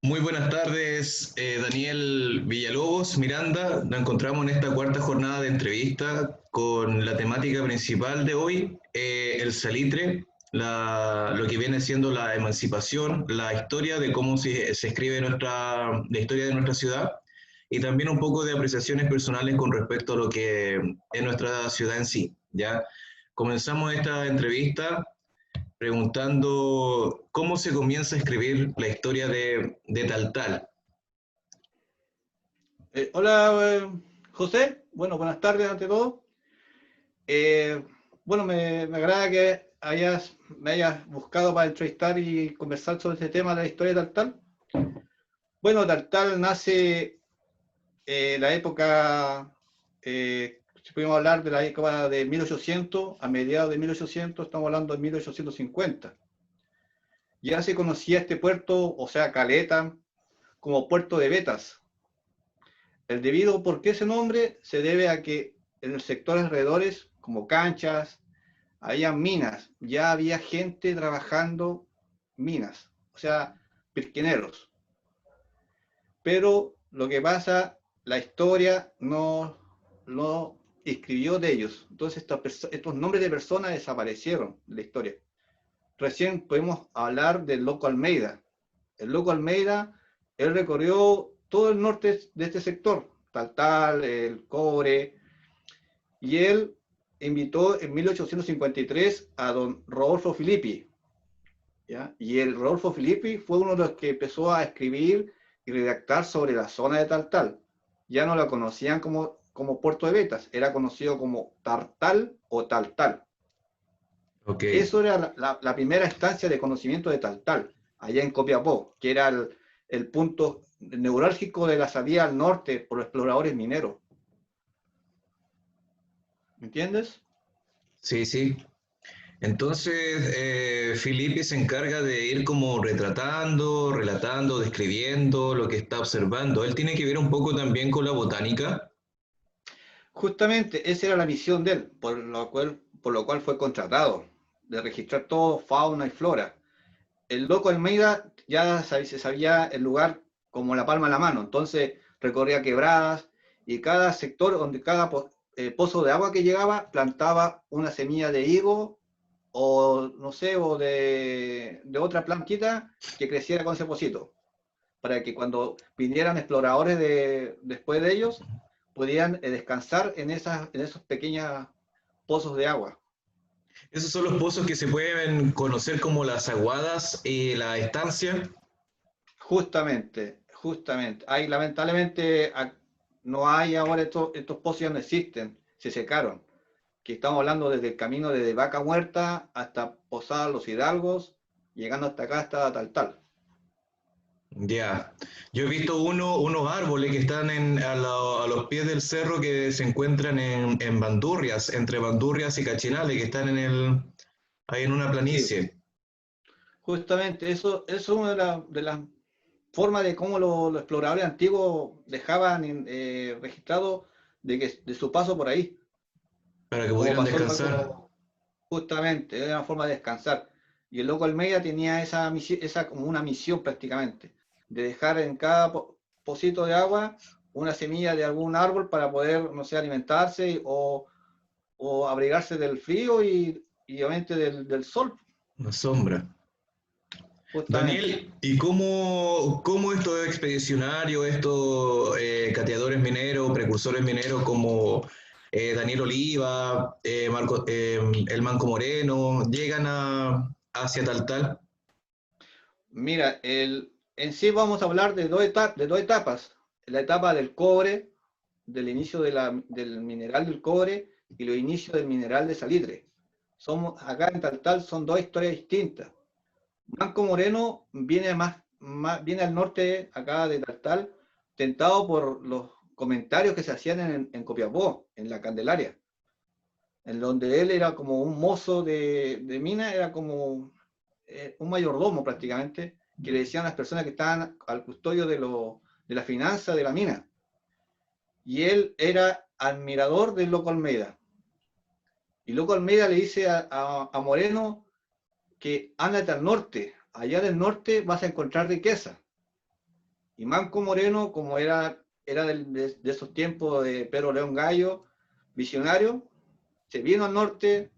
Muy buenas tardes, Daniel Villalobos, Miranda. Nos encontramos en esta cuarta jornada de entrevista con la temática principal de hoy, el salitre, lo que viene siendo la emancipación, la historia de cómo se escribe la historia de nuestra ciudad y también un poco de apreciaciones personales con respecto a lo que es nuestra ciudad en sí. ¿Ya? Comenzamos esta entrevista preguntando cómo se comienza a escribir la historia de Taltal. Hola, José. Bueno, buenas tardes ante todo. Eh, bueno, me agrada que me hayas buscado para entrevistar y conversar sobre este tema de la historia de Taltal. Bueno, Taltal nace la época, si podemos hablar de la época de 1800, a mediados de 1800, estamos hablando de 1850. Ya se conocía este puerto, o sea, Caleta, como Puerto de Betas. El debido, ¿por qué ese nombre? Se debe a que en el sector alrededores, como canchas, había minas, ya había gente trabajando minas, o sea, pirquineros. Pero lo que pasa, la historia no escribió de ellos. Entonces estos nombres de personas desaparecieron de la historia. Recién podemos hablar del Loco Almeida. El Loco Almeida, él recorrió todo el norte de este sector, Taltal, el Cobre, y él invitó en 1853 a don Rodolfo Filippi, ¿ya? Y el Rodolfo Filippi fue uno de los que empezó a escribir y redactar sobre la zona de Taltal. Ya no la conocían como Puerto de Betas, era conocido como Tartal o Taltal. Ok, Eso era la primera instancia de conocimiento de Taltal, allá en Copiapó, que era el punto neurálgico de la salida al norte por los exploradores mineros. ¿Me entiendes? sí, sí. Entonces, Filippi se encarga de ir como retratando, relatando, describiendo lo que está observando. Él tiene que ver un poco también con la botánica. Justamente esa era la misión de él, por lo cual fue contratado, de registrar todo, fauna y flora. El loco Almeida ya se sabía el lugar como la palma de la mano, entonces recorría quebradas y cada sector, donde cada pozo de agua que llegaba, plantaba una semilla de higo o no sé, o de otra plantita que creciera con ese pocito, para que cuando vinieran exploradores después de ellos, podían descansar en esos pequeños pozos de agua. Esos son los pozos que se pueden conocer como las aguadas y la estancia. Justamente. Hay, lamentablemente, no hay ahora estos pozos, ya no existen, se secaron. Que estamos hablando desde el camino desde Vaca Muerta hasta Posada Los Hidalgos, llegando hasta acá, hasta Taltal. Ya, yo he visto unos árboles que están a los pies del cerro que se encuentran en Bandurrias, entre Bandurrias y Cachinale, que están ahí en una Sí, planicie. justamente, eso es una de las formas de cómo los exploradores antiguos dejaban registrado de su paso por ahí, Para que como pudieran pasó descansar. justamente, era una forma de descansar. Y el loco Almeida tenía esa como una misión prácticamente, de dejar en cada pocito de agua una semilla de algún árbol para poder, no sé, alimentarse o abrigarse del frío y obviamente del sol, La sombra. justamente. Daniel, ¿y cómo estos expedicionarios, estos cateadores mineros, precursores mineros como Daniel Oliva, el Manco Moreno, llegan hacia Taltal? Mira, en sí vamos a hablar de dos etapas. La etapa del cobre, del inicio del mineral del cobre y los inicios del mineral de salitre. Acá en Taltal son dos historias distintas. Manco Moreno viene al norte acá de Taltal, tentado por los comentarios que se hacían en Copiapó, en la Candelaria, en donde él era como un mozo de mina, era como un mayordomo prácticamente, que le decían a las personas que estaban al custodio de la finanza de la mina. Y él era admirador del Loco Almeida. Y Loco Almeida le dice a Moreno que ándate al norte, allá del norte vas a encontrar riqueza. Y Manco Moreno, como era de esos tiempos de Pedro León Gallo, visionario, se vino al norte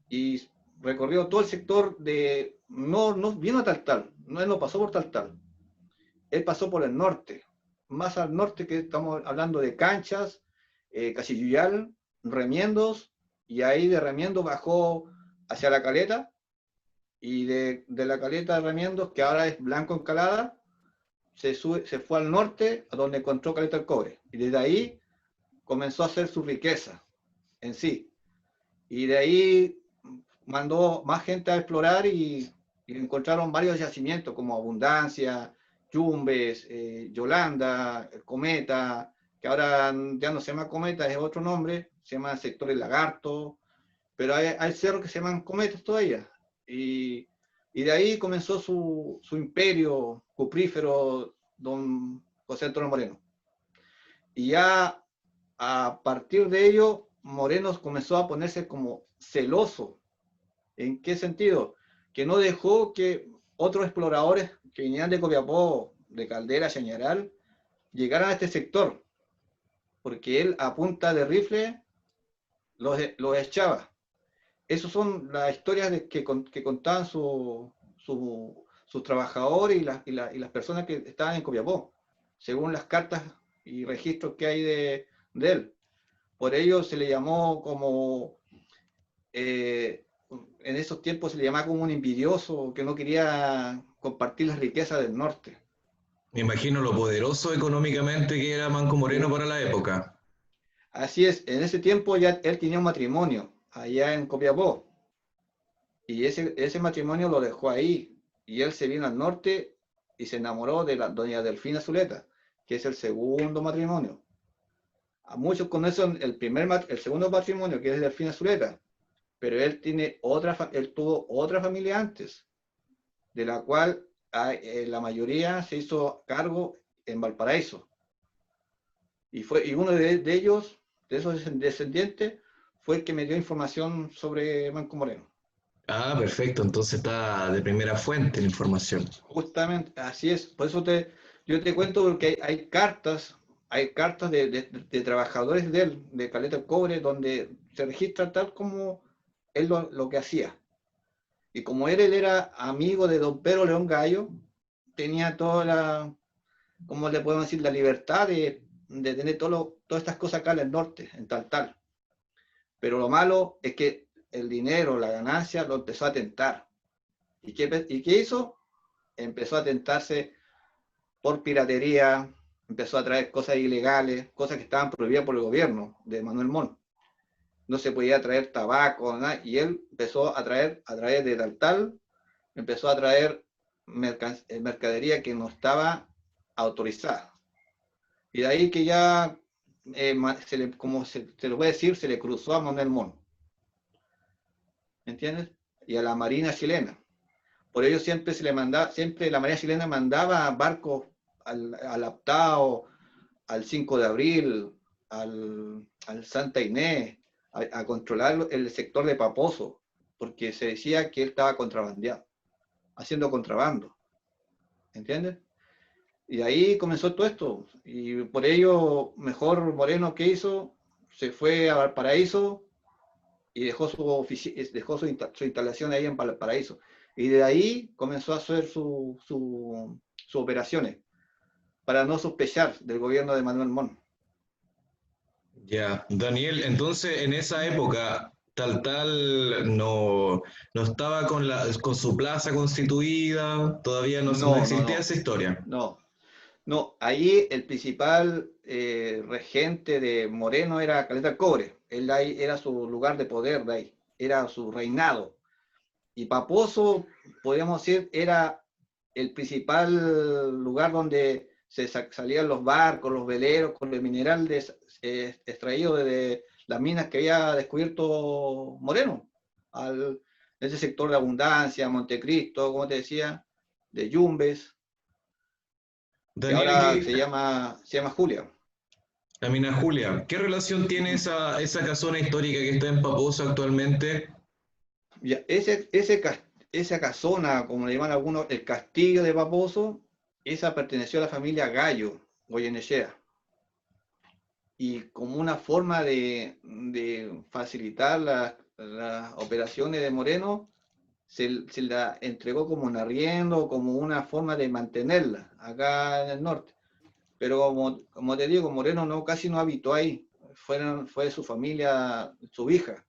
y recorrió todo el sector de... No vino a Taltal, él no pasó por Taltal, él pasó por el norte, más al norte, que estamos hablando de Canchas, Casilluyal, Remiendos, y ahí de Remiendos bajó hacia La Caleta, y de La Caleta de Remiendos, que ahora es Blanco Encalada, se fue al norte, a donde encontró Caleta del Cobre, y desde ahí comenzó a hacer su riqueza en sí. Y de ahí mandó más gente a explorar y encontraron varios yacimientos como Abundancia, Yumbes, Yolanda, Cometa, que ahora ya no se llama Cometa, es otro nombre, se llama Sector El Lagarto, pero hay cerros que se llaman Cometas todavía. Y de ahí comenzó su imperio cuprífero, don José Antonio Moreno. Y ya a partir de ello, Moreno comenzó a ponerse como celoso. ¿En qué sentido? Que no dejó que otros exploradores que venían de Copiapó, de Caldera, Chañaral, llegaran a este sector, porque él a punta de rifle los echaba. Esas son las historias que contaban sus trabajadores y las personas que estaban en Copiapó, según las cartas y registros que hay de él. Por ello se le llamó como, en esos tiempos se le llamaba como un envidioso que no quería compartir las riquezas del norte. Me imagino lo poderoso económicamente que era Manco Moreno para la época. Así es, en ese tiempo ya él tenía un matrimonio allá en Copiapó, y ese matrimonio lo dejó ahí, y él se vino al norte y se enamoró de la doña Delfina Zuleta, que es el segundo matrimonio. A muchos conocen el segundo matrimonio, que es Delfina Zuleta, pero él tuvo otra familia antes, de la cual la mayoría se hizo cargo en Valparaíso. Y uno de ellos, de esos descendientes, fue el que me dio información sobre Manco Moreno. Ah, perfecto, entonces está de primera fuente la información. Justamente, así es. Por eso yo te cuento, porque hay cartas de trabajadores de él, de Caleta del Cobre, donde se registra tal como él lo que hacía. Y como él era amigo de don Pedro León Gallo, tenía ¿cómo le podemos decir? La libertad de tener todas estas cosas acá en el norte, en Taltal. Pero lo malo es que el dinero, la ganancia, lo empezó a tentar. ¿Y qué hizo? Empezó a tentarse por piratería, empezó a traer cosas ilegales, cosas que estaban prohibidas por el gobierno de Manuel Montt. No se podía traer tabaco, nada, y él empezó a través de Taltal, empezó a traer mercadería que no estaba autorizada. Y de ahí que ya, como se lo voy a decir, se le cruzó a Manuel Montt. ¿Entiendes? Y a la Marina chilena. Por ello siempre la Marina chilena mandaba barcos al Aptao, al 5 de abril, al Santa Inés, a controlar el sector de Paposo, porque se decía que él estaba contrabandeado, haciendo contrabando. ¿Entiendes? Y ahí comenzó todo esto. Y por ello, mejor Moreno, que hizo, se fue a Valparaíso y dejó su instalación ahí en Valparaíso. Y de ahí comenzó a hacer sus operaciones para no sospechar del gobierno de Manuel Montt. Ya, Daniel, entonces en esa época Taltal no estaba con su plaza constituida, todavía no existía esa historia. No, ahí el principal regente de Moreno era Caleta del Cobre. Él ahí era su lugar de poder, de ahí, era su reinado. Y Paposo, podríamos decir, era el principal lugar donde se salían los barcos, los veleros, con el mineral extraído de las minas que había descubierto Moreno, en ese sector de Abundancia, Montecristo, como te decía, de Yumbes, que Daniel, ahora se llama Julia. la mina Julia, ¿qué relación tiene esa casona histórica que está en Paposo actualmente? Ya, esa casona, como le llaman algunos, el castillo de Paposo, esa perteneció a la familia Gallo, Goyenechea. Y como una forma de facilitar las operaciones de Moreno, se la entregó como un arriendo, como una forma de mantenerla acá en el norte. Pero como te digo, Moreno no, casi no habitó ahí. Fue su familia, su hija.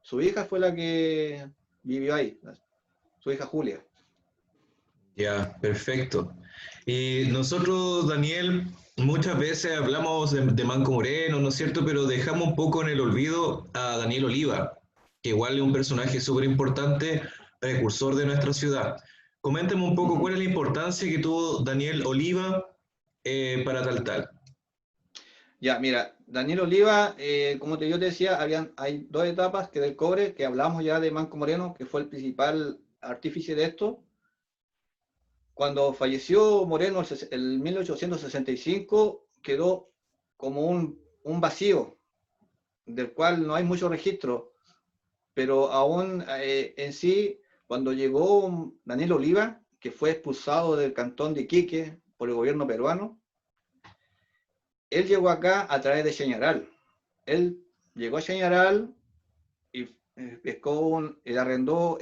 Su hija fue la que vivió ahí, su hija Julia. Ya, perfecto. Y nosotros, Daniel, muchas veces hablamos de Manco Moreno, ¿no es cierto? Pero dejamos un poco en el olvido a Daniel Oliva, que igual es un personaje súper importante, precursor de nuestra ciudad. Coméntame un poco Ujú. cuál es la importancia que tuvo Daniel Oliva para Taltal. Ya, mira, Daniel Oliva, como yo te decía, hay dos etapas que del cobre, que hablamos ya de Manco Moreno, que fue el principal artífice de esto. Cuando falleció Moreno en 1865, quedó como un vacío, del cual no hay mucho registro, pero aún en sí, cuando llegó Daniel Oliva, que fue expulsado del cantón de Iquique por el gobierno peruano, él llegó acá a través de Chañaral. Él llegó a Chañaral y le arrendó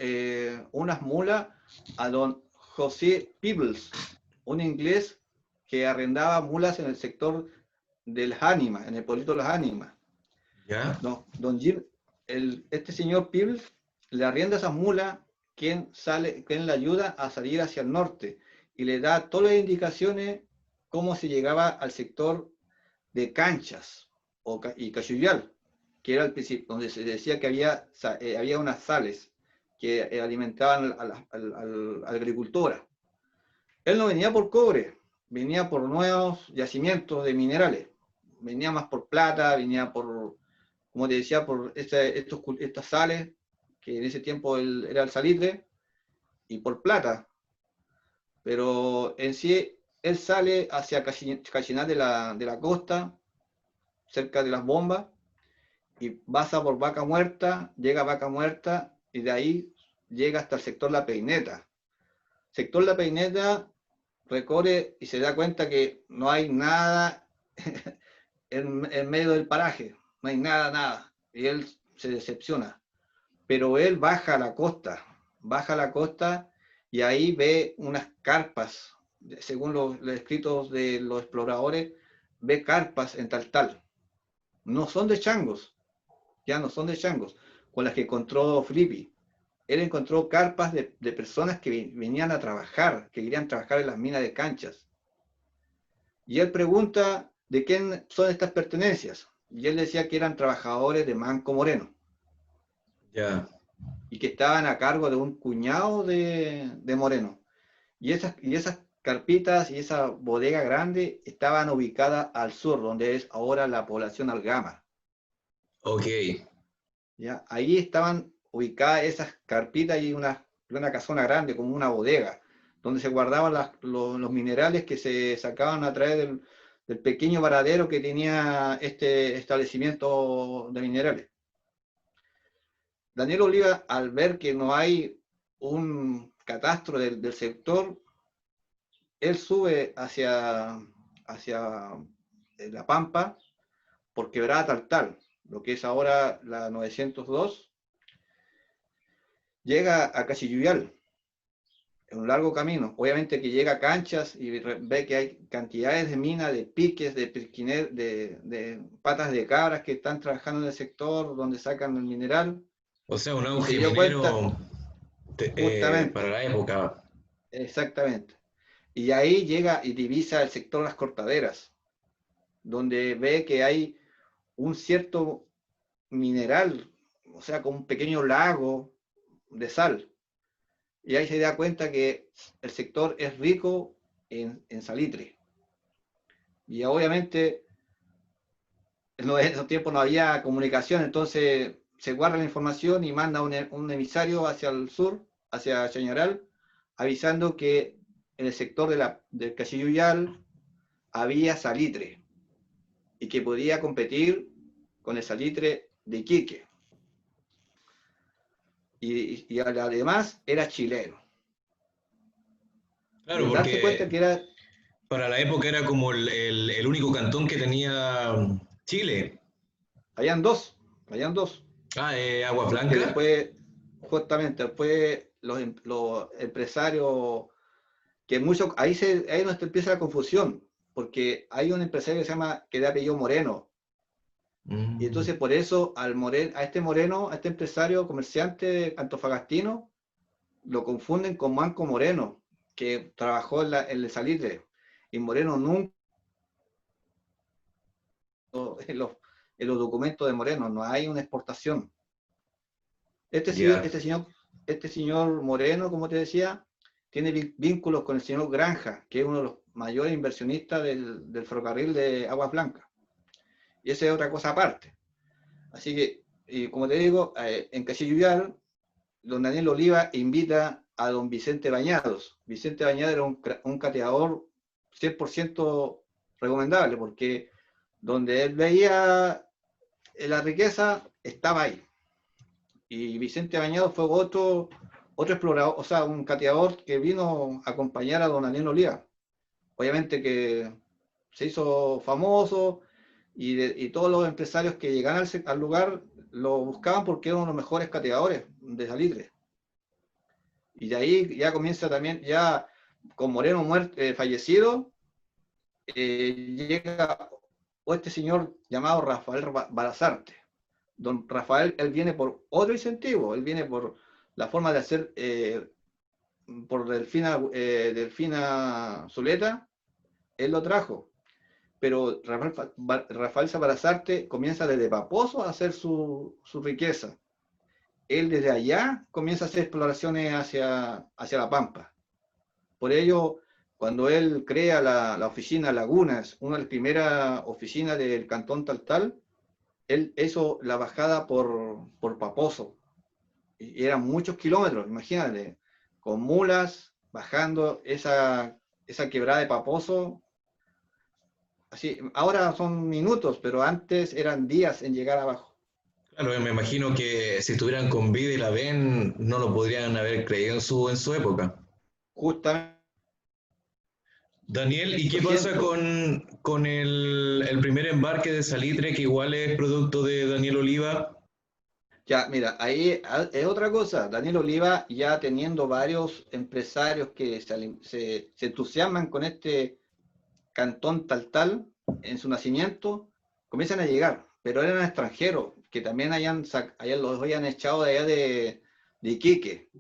unas mulas a don José Peebles, un inglés que arrendaba mulas en el sector de las Ánimas, en el pueblito de las Ánimas. ¿Ya? Don Jim, este señor Peebles le arrienda esas mulas, quien le ayuda a salir hacia el norte y le da todas las indicaciones cómo se llegaba al sector de Canchas y Cachuyal, que era el principio, donde se decía que había unas sales que alimentaban a la agricultura. Él no venía por cobre, venía por nuevos yacimientos de minerales, venía más por plata, venía por, como te decía, por estas sales, que en ese tiempo era el salitre, y por plata. Pero en sí, él sale hacia Cachinal de la costa, cerca de las bombas, y pasa por Vaca Muerta, llega a Vaca Muerta, y de ahí llega hasta el sector La Peineta. Sector La Peineta recorre y se da cuenta que no hay nada en medio del paraje, no hay nada, nada, y él se decepciona. Pero él baja a la costa y ahí ve unas carpas, según los escritos de los exploradores, ve carpas en Taltal. No son de changos, ya no son de changos, con las que encontró Flippy. Él encontró carpas de personas que venían a trabajar, que querían trabajar en las minas de Canchas. Y él pregunta de quién son estas pertenencias. Y él decía que eran trabajadores de Manco Moreno Ya. y que estaban a cargo de un cuñado de Moreno. Y esas carpitas y esa bodega grande estaban ubicadas al sur, donde es ahora la población Algama. Ok. ¿Ya? Ahí estaban ubicadas esas carpitas y una casona grande, como una bodega, donde se guardaban los minerales que se sacaban a través del pequeño varadero que tenía este establecimiento de minerales. Daniel Oliva, al ver que no hay un catastro del sector, él sube hacia La Pampa por Quebrada Taltal, lo que es ahora la 902, llega a Cachiyuyal, en un largo camino. Obviamente que llega a Canchas y ve que hay cantidades de minas, de piques, de patas de cabras que están trabajando en el sector donde sacan el mineral, O sea, un y se auge dio cuenta, minero para justamente, la época. exactamente. Y ahí llega y divisa el sector Las Cortaderas, donde ve que hay un cierto mineral, o sea, como un pequeño lago de sal. Y ahí se da cuenta que el sector es rico en salitre. Y obviamente en esos tiempos no había comunicación, entonces se guarda la información y manda un emisario hacia el sur, hacia Chañaral, avisando que en el sector del Cachiyuyal había salitre y que podía competir con el salitre de Iquique. Y además era chileno. Y Claro, al darse cuenta porque que era... Para la época era como el único cantón que tenía Chile. Habían dos, habían dos, Ah, Aguas porque Blancas. después, justamente, después los empresarios, que muchos, ahí nos empieza la confusión, porque hay un empresario que se llama, que de apellido Moreno, y Mm, entonces por eso a este Moreno, a este empresario comerciante antofagastino, lo confunden con Manco Moreno, que trabajó en el Salitre, y Moreno nunca, en los, en los documentos de Moreno, no hay una exportación. Este señor, ya. este señor, este señor Moreno, como te decía, tiene vínculos con el señor Granja, que es uno de los mayores inversionistas del ferrocarril de Aguas Blancas. Y esa es otra cosa aparte. Así que, y como te digo, en Cachilluvial, don Daniel Oliva invita a don Vicente Bañados. Vicente Bañados era un cateador 100% recomendable, porque donde él veía la riqueza, estaba ahí. Y Vicente Bañados fue otro explorador, o sea, un cateador que vino a acompañar a don Daniel Oliva. Obviamente que se hizo famoso y todos los empresarios que llegaban al lugar lo buscaban porque era uno de los mejores cateadores de salitre. Y de ahí ya comienza también, ya con Moreno fallecido, llega este señor llamado Rafael Balazarte. Don Rafael, él viene por otro incentivo, él viene por la forma de hacer, por Delfina Zuleta, él lo trajo. Pero Rafael Balazarte comienza desde Paposo a hacer su riqueza. Él desde allá comienza a hacer exploraciones hacia La Pampa. Por ello, cuando él crea la oficina Lagunas, una de las primeras oficinas del Cantón Taltal, él hizo la bajada por Paposo. Y eran muchos kilómetros, imagínate, con mulas, bajando esa quebrada de Paposo. Así, ahora son minutos, pero antes eran días en llegar abajo. Claro, me imagino que si estuvieran con vida y la ven, no lo podrían haber creído en su época. Justamente Daniel, ¿y qué pasa ejemplo. con el primer embarque de salitre, que igual es producto de Daniel Oliva? Ya, mira, ahí es otra cosa. Daniel Oliva, ya teniendo varios empresarios que se entusiasman con este cantón Taltal en su nacimiento, comienzan a llegar, pero eran extranjeros, que también allá los habían echado de allá de Iquique,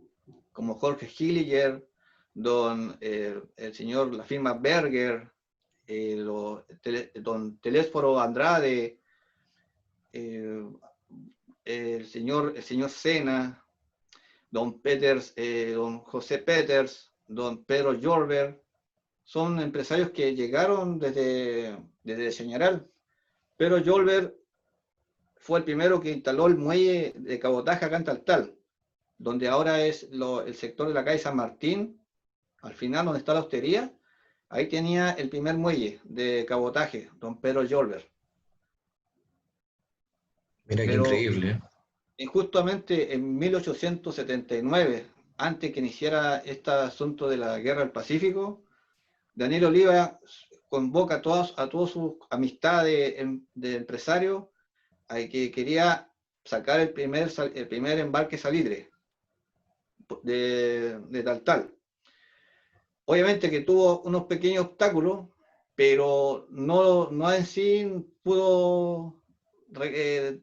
como Jorge Hilliger, el señor, la firma Berger, don Telésforo Andrade, eh, el señor Sena, don José Peters, don Pedro Jorber, son empresarios que llegaron desde Señaral. Pedro Jorber fue el primero que instaló el muelle de cabotaje acá en Taltal, donde ahora es el sector de la calle San Martín, al final donde está la hostería, ahí tenía el primer muelle de cabotaje, don Pedro Jorber. Mira qué Pero increíble, ¿eh? justamente en 1879, antes que iniciara este asunto de la Guerra del Pacífico, Daniel Oliva convoca a todas sus amistades de empresarios a que quería sacar el primer embarque salitre de Taltal. Obviamente que tuvo unos pequeños obstáculos, pero no en sí pudo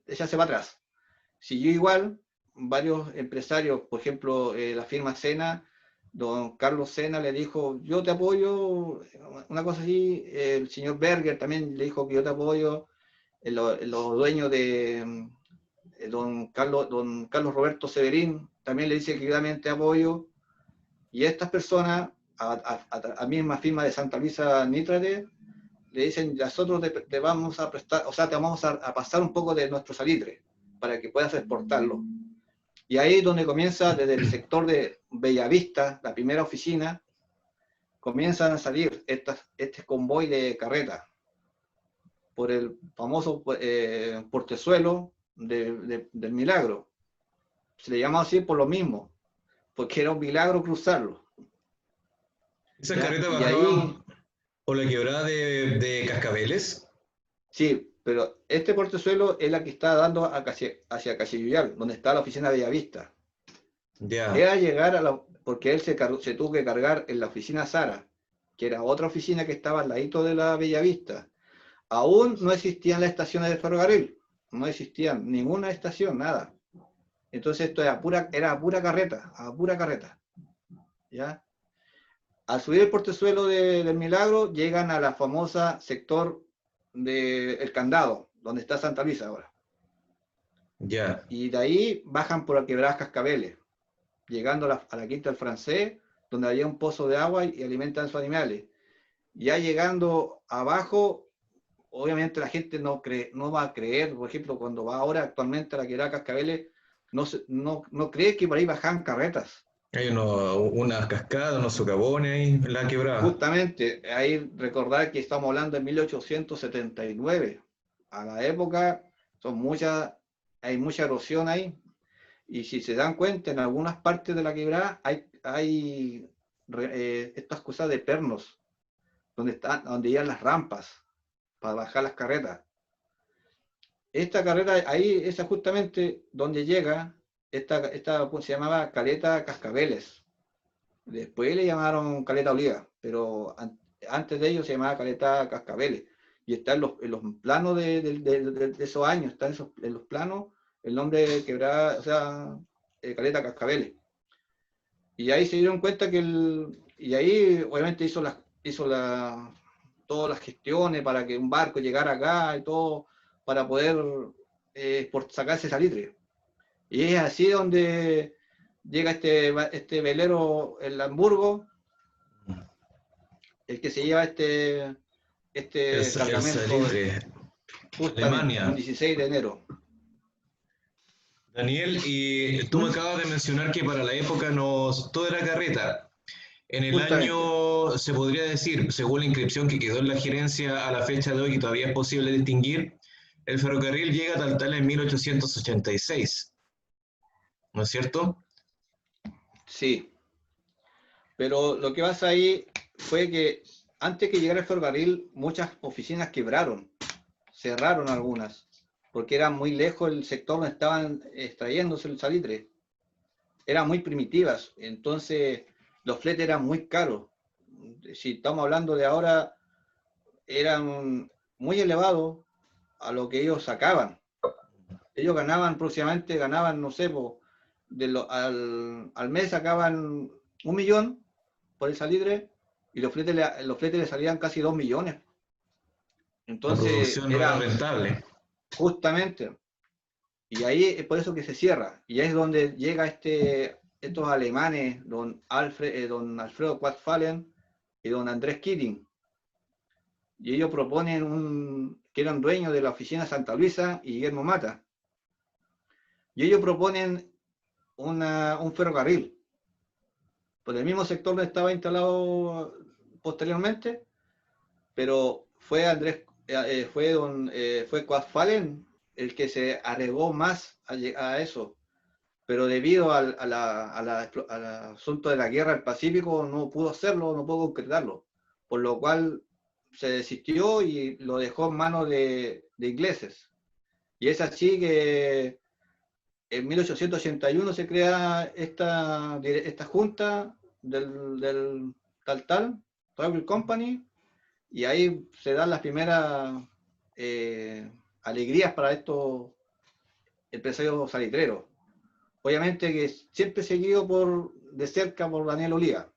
echarse para atrás. Siguió igual, varios empresarios, por ejemplo, la firma Sena, don Carlos Sena le dijo, yo te apoyo, una cosa así, el señor Berger también le dijo que yo te apoyo, los dueños de don Carlos Roberto Severín también le dice que yo también te apoyo, y estas personas, a misma firma de Santa Luisa Nítrate, le dicen, nosotros te vamos a prestar, o sea, te vamos a pasar un poco de nuestro salitre para que puedas exportarlo. Y ahí es donde comienza, desde el sector de Bellavista, la primera oficina, comienzan a salir este convoy de carreta por el famoso portezuelo del Milagro. Se le llama así por lo mismo, porque era un milagro cruzarlo. Esas ¿Ya? carretas Y ahí, bajaban, ¿O la quebrada de Cascabeles? Sí, pero este portezuelo es la que está dando hacia Cachilluyal, donde está la oficina de Bellavista. Ya, Era llegar a porque él se tuvo que cargar en la oficina Sara, que era otra oficina que estaba al ladito de la Bellavista. Aún no existían las estaciones de ferrocarril, no existían ninguna estación, nada. Entonces esto era a pura carreta, ¿ya? Al subir el portezuelo del Milagro, llegan a la famosa sector del Candado, donde está Santa Luisa ahora. ya. Y de ahí bajan por la quebrada Cascabeles, llegando a la Quinta del Francés, donde había un pozo de agua y alimentan sus animales. Ya llegando abajo, obviamente la gente no va a creer, por ejemplo, cuando va ahora actualmente a la quebrada Cascabeles, no cree que por ahí bajan carretas. Hay unas cascadas, unos socavones ahí en la quebrada. Justamente, ahí recordar que estamos hablando de 1879. A la época hay mucha erosión ahí. Y si se dan cuenta, en algunas partes de la quebrada hay estas cosas de pernos, donde iban las rampas para bajar las carretas. Esta carrera, ahí, esa justamente donde llega, pues, se llamaba Caleta Cascabeles. Después le llamaron Caleta Oliva, pero antes de ello se llamaba Caleta Cascabeles. Y está en los planos de esos años, está en los planos el nombre de quebrada, o sea, Caleta Cascabeles. Y ahí se dieron cuenta y ahí obviamente todas las gestiones para que un barco llegara acá y todo, para poder sacarse salitre. Y es así donde llega este velero, el Hamburgo, el que se lleva este El cargamento salitre, justamente, un Alemania. 16 de enero. Daniel, y tú me ¿Mm? acabas de mencionar que para la época todo era carreta. En el Justamente. año, se podría decir, según la inscripción que quedó en la gerencia a la fecha de hoy, que todavía es posible distinguir, el ferrocarril llega a Taltal en 1886, ¿no es cierto? Sí, pero lo que pasa ahí fue que antes que llegara el ferrocarril, muchas oficinas quebraron, cerraron algunas, porque era muy lejos el sector donde estaban extrayéndose el salitre. Eran muy primitivas, entonces los fletes eran muy caros. Si estamos hablando de ahora, eran muy elevados a lo que ellos sacaban. Ellos ganaban próximamente, ganaban, no sé, al mes sacaban 1 millón por el salitre y los fletes le salían casi 2 millones. La Entonces producción no era era rentable. justamente, y ahí es por eso que se cierra. Y ahí es donde llega estos alemanes, don Alfredo Quatfallen y don Andrés Keating. Y ellos proponen que eran dueños de la oficina Santa Luisa y Guillermo Mata. Y ellos proponen un ferrocarril por el mismo sector donde estaba instalado posteriormente, pero fue Quatfallen el que se arriesgó más a eso, pero debido al asunto de la guerra del Pacífico no pudo hacerlo, no pudo concretarlo, por lo cual se desistió y lo dejó en manos de ingleses. Y es así que en 1881 se crea esta junta del tal Travel Company, y ahí se dan las primeras alegrías para estos empresarios salitreros. Obviamente que siempre seguido de cerca por Daniel Oliva.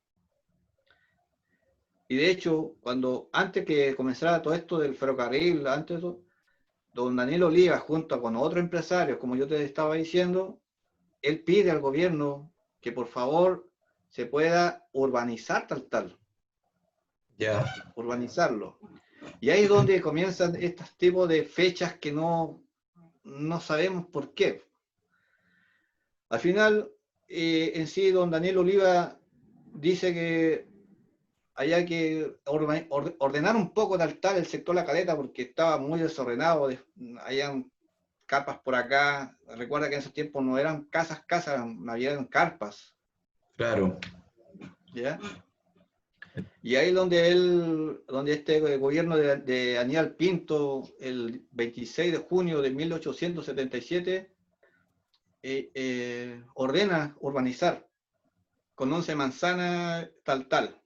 Y de hecho, antes que comenzara todo esto del ferrocarril, antes de eso, don Daniel Oliva, junto con otros empresarios, como yo te estaba diciendo, él pide al gobierno que por favor se pueda urbanizar tal, Ya. urbanizarlo. Y ahí es donde comienzan estos tipos de fechas que no sabemos por qué. Al final, en sí, don Daniel Oliva dice que había que ordenar un poco tal el sector La Caleta porque estaba muy desordenado, habían carpas por acá. Recuerda que en esos tiempos no eran casas, habían carpas, Claro. ¿ya? Y ahí donde este gobierno de Aníbal Pinto, el 26 de junio de 1877, ordena urbanizar con 11 manzanas, tal.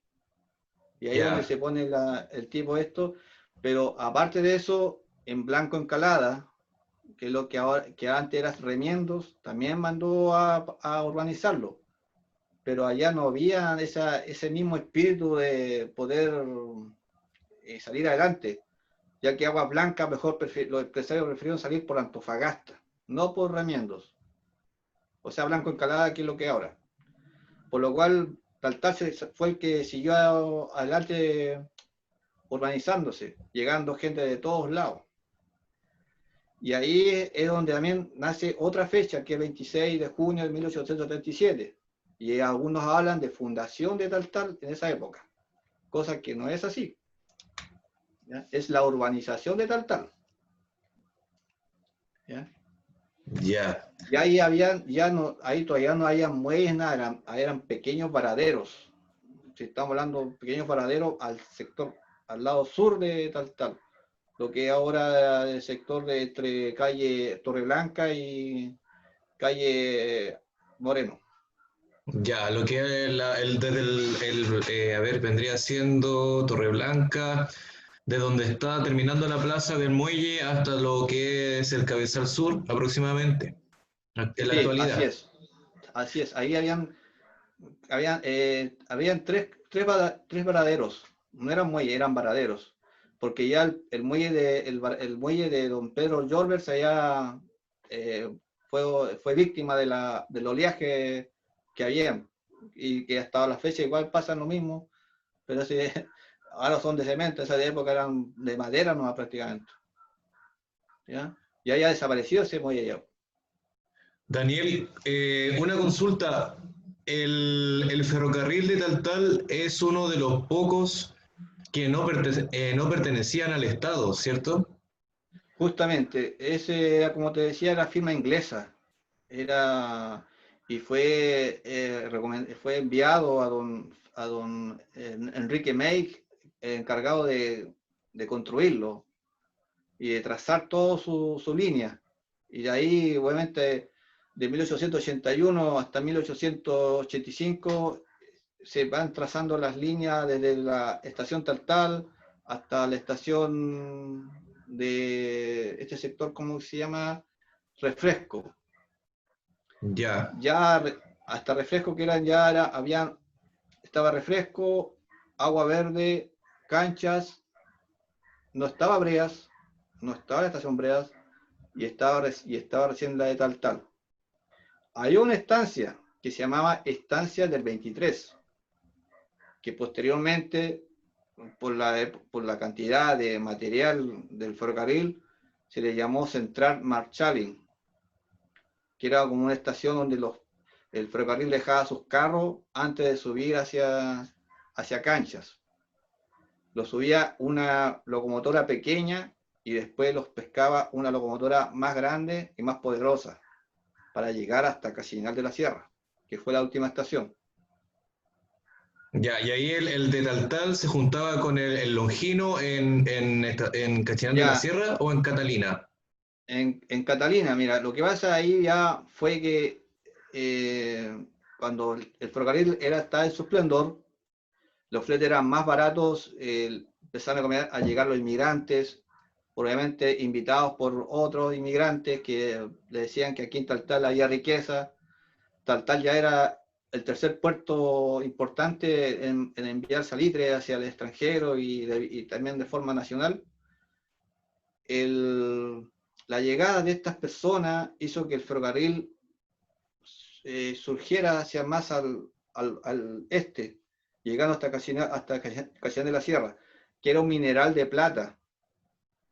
Y ahí es donde Ya, se pone el tipo esto, pero aparte de eso, en Blanco Encalada, que es lo que, ahora, que antes era Remiendos, también mandó a urbanizarlo, pero allá no había ese mismo espíritu de poder salir adelante, ya que Aguas Blancas mejor los empresarios prefirieron salir por Antofagasta, no por Remiendos, o sea, Blanco Encalada, que es lo que es ahora. Por lo cual, Taltal fue el que siguió adelante urbanizándose, llegando gente de todos lados. Y ahí es donde también nace otra fecha, que es 26 de junio de 1877. Y algunos hablan de fundación de Taltal en esa época, cosa que no es así. ¿Ya? Es la urbanización de Taltal. ¿Ya? ya. Y ahí ahí todavía no había muelles, nada, eran pequeños varaderos. Si estamos hablando de pequeños varaderos al sector, al lado sur de Taltal. Lo que ahora el sector de entre calle Torreblanca y calle Moreno. Ya, lo que es desde a ver, vendría siendo Torreblanca, de donde está terminando la plaza del muelle hasta lo que es el Cabezal Sur, aproximadamente, en la Sí, así actualidad. es. Así es. Ahí habían tres varaderos. No eran muelles, eran varaderos. Porque ya el el muelle de don Pedro Jorbert eh, fue víctima del oleaje que había. Y que hasta la fecha igual pasa lo mismo. Pero ahora son de cemento. Esa de época eran de madera nomás prácticamente. ¿Ya? Y haya desaparecido ese muelle ya. Daniel, una consulta. El ferrocarril de Taltal es uno de los pocos que no pertenecían al Estado, ¿cierto? Justamente, ese, como te decía, era firma inglesa. Era, y fue enviado a don Enrique May, encargado de construirlo y de trazar toda su línea. Y de ahí, obviamente, de 1881 hasta 1885 se van trazando las líneas desde la estación Taltal hasta la estación de este sector, ¿cómo se llama? Refresco. Ya, Ya hasta Refresco que eran, estaba Refresco, Agua Verde, Canchas, no estaba Breas, no estaba la estación Breas y estaba recién la de Taltal. Hay una estancia que se llamaba Estancia del 23, que posteriormente, por la cantidad de material del ferrocarril, se le llamó Central Marshalling, que era como una estación donde el ferrocarril dejaba sus carros antes de subir hacia Canchas. Los subía una locomotora pequeña y después los pescaba una locomotora más grande y más poderosa para llegar hasta Casinal de la Sierra, que fue la última estación. ya, y ahí el de Taltal se juntaba con el Longino en Cachinal de la Ya Sierra o en Catalina. en Catalina, mira, lo que pasa ahí ya fue que cuando el ferrocarril estaba en su esplendor, los fletes eran más baratos, empezaron a llegar los inmigrantes, obviamente invitados por otros inmigrantes que le decían que aquí en Taltal había riqueza. Taltal ya era el tercer puerto importante en enviar salitre hacia el extranjero y también de forma nacional. El, la llegada de estas personas hizo que el ferrocarril surgiera hacia más al este, llegando hasta Castellán de la Sierra, que era un mineral de plata,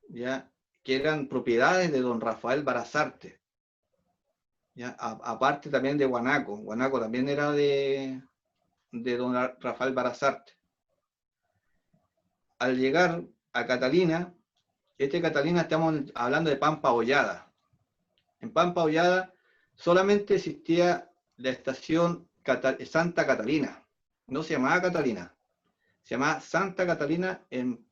¿ya? Que eran propiedades de don Rafael Barazarte, ¿ya? Aparte también de Guanaco. Guanaco también era de don Rafael Barazarte. Al llegar a Catalina, Catalina estamos hablando de Pampa Hollada. En Pampa Hollada solamente existía la estación Santa Catalina. No se llamaba Catalina, se llamaba Santa Catalina en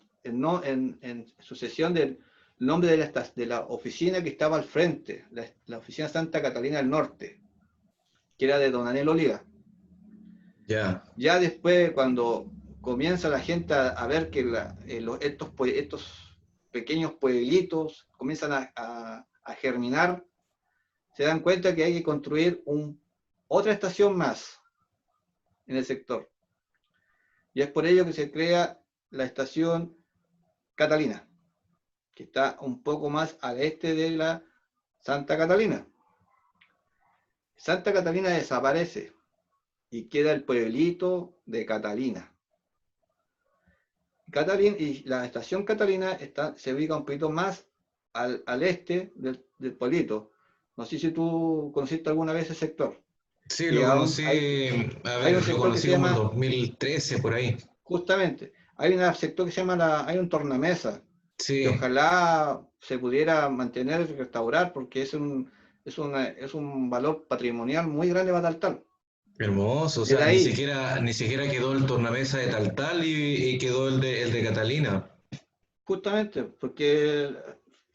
sucesión del nombre de la oficina que estaba al frente, la oficina Santa Catalina del Norte, que era de don Daniel Oliva. Ya. Ya después, cuando comienza la gente a ver que estos pequeños pueblitos comienzan a germinar, se dan cuenta que hay que construir otra estación más en el sector. Y es por ello que se crea la estación Catalina, que está un poco más al este de la Santa Catalina. Santa Catalina desaparece y queda el pueblito de Catalina. Y la estación Catalina se ubica un poquito más al este del pueblito. No sé si tú conociste alguna vez ese sector. Sí, Que lo aún conocí, a hay un ver, lo sector que conocí se como el llama, 2013, por ahí. justamente, hay un sector que se llama, hay un tornamesa, que Sí, ojalá se pudiera mantener y restaurar, porque es un valor patrimonial muy grande para Taltal. hermoso. O Desde sea, ahí, ni siquiera quedó el tornamesa de Taltal y quedó el de Catalina. justamente, porque,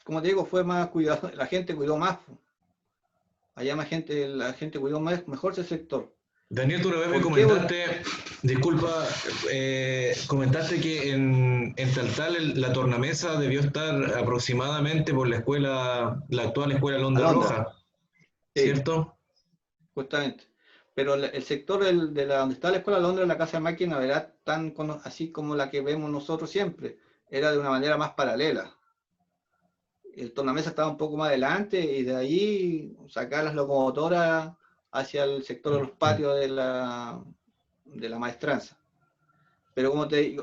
como te digo, fue más cuidado, la gente cuidó más. Allá la gente cuidó mejor ese sector. Daniel, tú una vez me ¿Por qué? comentaste, disculpa, comentaste que en Taltal la tornamesa debió estar aproximadamente por la actual escuela Londra Alondra, Roja, sí, ¿cierto? justamente. Pero el sector donde está la escuela de Londres, la casa de máquina, no era así como la que vemos nosotros siempre. Era de una manera más paralela. El tornamesa estaba un poco más adelante y de ahí sacar las locomotoras hacia el sector de los patios de la maestranza. Pero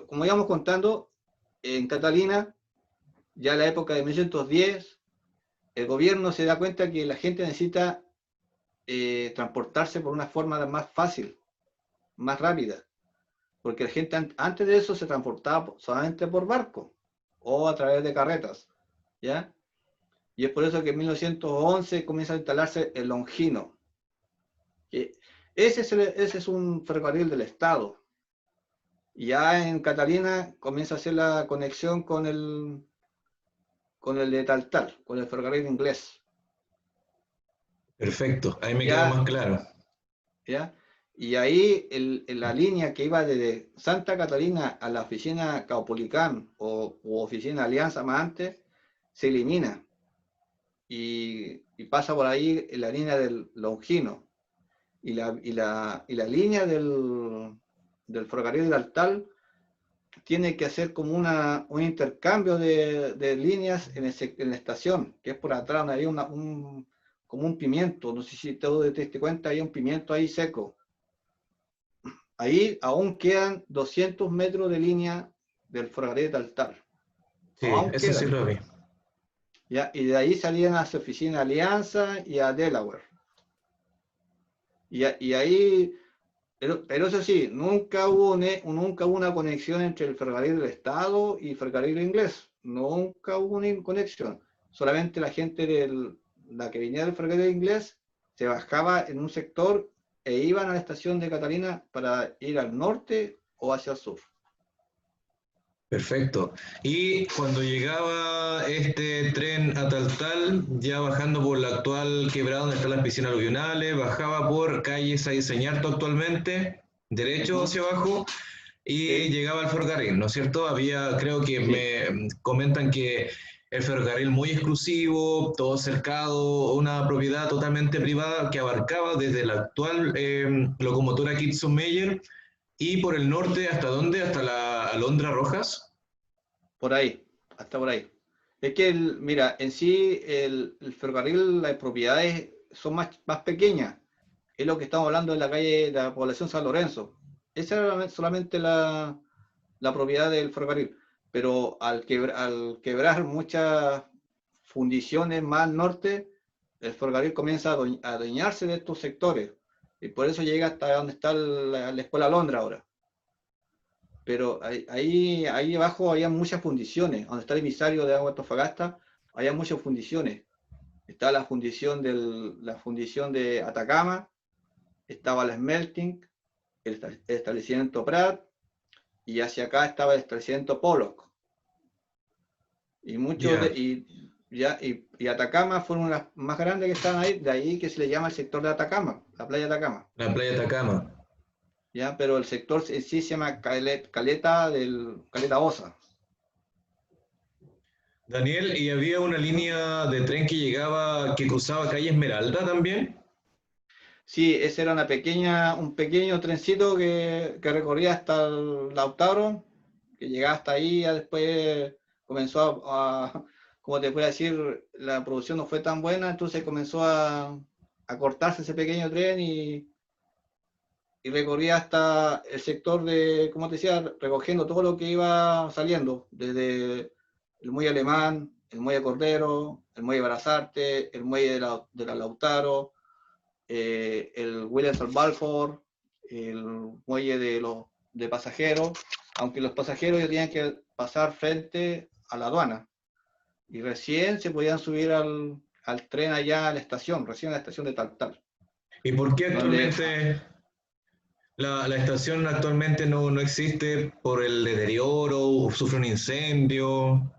como íbamos contando, en Catalina, ya en la época de 1910, el gobierno se da cuenta que la gente necesita transportarse por una forma más fácil, más rápida, porque la gente antes de eso se transportaba solamente por barco o a través de carretas, ¿ya? Y es por eso que en 1911 comienza a instalarse el Longino, que ese es un ferrocarril del Estado. Y ya en Catalina comienza a hacer la conexión con el de Taltal, con el ferrocarril inglés. Perfecto, ahí me quedó Ya más claro. ¿Ya? Y ahí la línea que iba desde Santa Catalina a la oficina Caupolicán u oficina Alianza más antes, se elimina y pasa por ahí la línea del Longino. Y la línea del ferrocarril de Altal tiene que hacer como un intercambio de líneas en la estación, que es por atrás, donde había como un pimiento, no sé si te diste cuenta, hay un pimiento ahí seco. Ahí aún quedan 200 metros de línea del ferrocarril de Taltal. Sí, Aún eso sí quedan. lo vi. ¿Ya? Y de ahí salían a su oficina Alianza y a Delaware. Y ahí, pero eso sí, nunca hubo una conexión entre el ferrocarril del Estado y el ferrocarril inglés. Nunca hubo una conexión. Solamente la gente la que venía del ferrocarril inglés se bajaba en un sector e iban a la estación de Catalina para ir al norte o hacia el sur. Perfecto. Y cuando llegaba este tren a Taltal, ya bajando por la actual quebrada donde están las piscinas aluvionales, bajaba por calles a diseñar actualmente, derecho Ujú. hacia abajo, y Sí, llegaba al ferrocarril, ¿no es cierto? Había, creo que sí, me comentan que el ferrocarril muy exclusivo, todo cercado, una propiedad totalmente privada que abarcaba desde la actual locomotora Kitson Meyer y por el norte, ¿hasta dónde? Hasta la Alondra Rojas. por ahí, hasta por ahí. Es que, mira, en sí el ferrocarril, las propiedades son más pequeñas. Es lo que estamos hablando en la calle de la población San Lorenzo. Esa era solamente la propiedad del ferrocarril. Pero al quebrar muchas fundiciones más al norte, el ferrocarril comienza a adueñarse de estos sectores. Y por eso llega hasta donde está la Escuela Londra ahora. Pero ahí abajo había muchas fundiciones, donde está el emisario de Agua Antofagasta, había muchas fundiciones. Estaba la fundición de Atacama, estaba la Smelting, el establecimiento Prat, y hacia acá estaba el 300 Pollock. Y muchos Ya, y Atacama fueron las más grandes que estaban ahí, de ahí que se le llama el sector de Atacama, la playa de Atacama. la playa de Atacama. ¿Ya? Pero el sector en sí se llama Caleta Osa. Daniel, ¿y había una línea de tren que llegaba, que cruzaba calle Esmeralda también? Sí, ese era un pequeño trencito que recorría hasta el Lautaro, que llegaba hasta ahí, ya después comenzó como te puedo decir, la producción no fue tan buena, entonces comenzó a cortarse ese pequeño tren y recorría hasta el sector de, como te decía, recogiendo todo lo que iba saliendo, desde el muelle Alemán, el muelle Cordero, el muelle Barazarte, el muelle de la Lautaro, el Williams Balfour, el muelle de pasajeros, aunque los pasajeros ya tenían que pasar frente a la aduana y recién se podían subir al tren allá a la estación, recién a la estación de Taltal, ¿Y por qué donde actualmente la estación actualmente no existe por el deterioro, o sufre un incendio?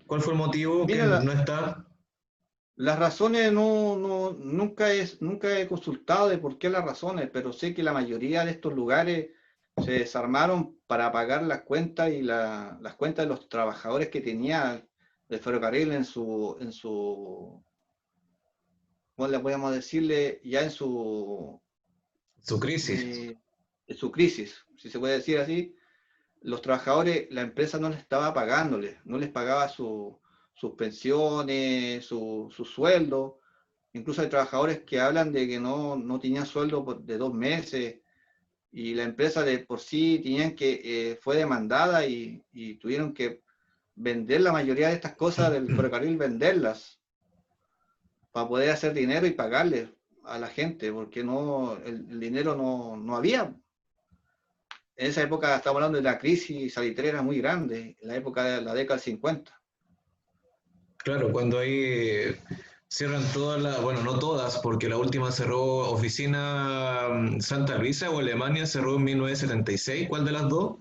¿Cuál fue el motivo que mira, no está? las razones nunca he consultado de por qué las razones, pero sé que la mayoría de estos lugares se desarmaron para pagar las cuentas y las cuentas de los trabajadores que tenía el ferrocarril ¿cómo le podemos decirle? Ya Su crisis. en su crisis, si se puede decir así. Los trabajadores, la empresa no les estaba pagándoles, no les pagaba sus pensiones, su sueldo. Incluso hay trabajadores que hablan de que no tenían sueldo de 2 meses y la empresa de por sí fue demandada y tuvieron que vender la mayoría de estas cosas del ferrocarril, venderlas para poder hacer dinero y pagarle a la gente, porque el dinero no había. En esa época estamos hablando de la crisis salitrera muy grande, en la época de la década del 50. Claro, cuando ahí cierran todas las, bueno, no todas, porque la última cerró oficina Santa Luisa o Alemania cerró en 1976. ¿Cuál de las dos?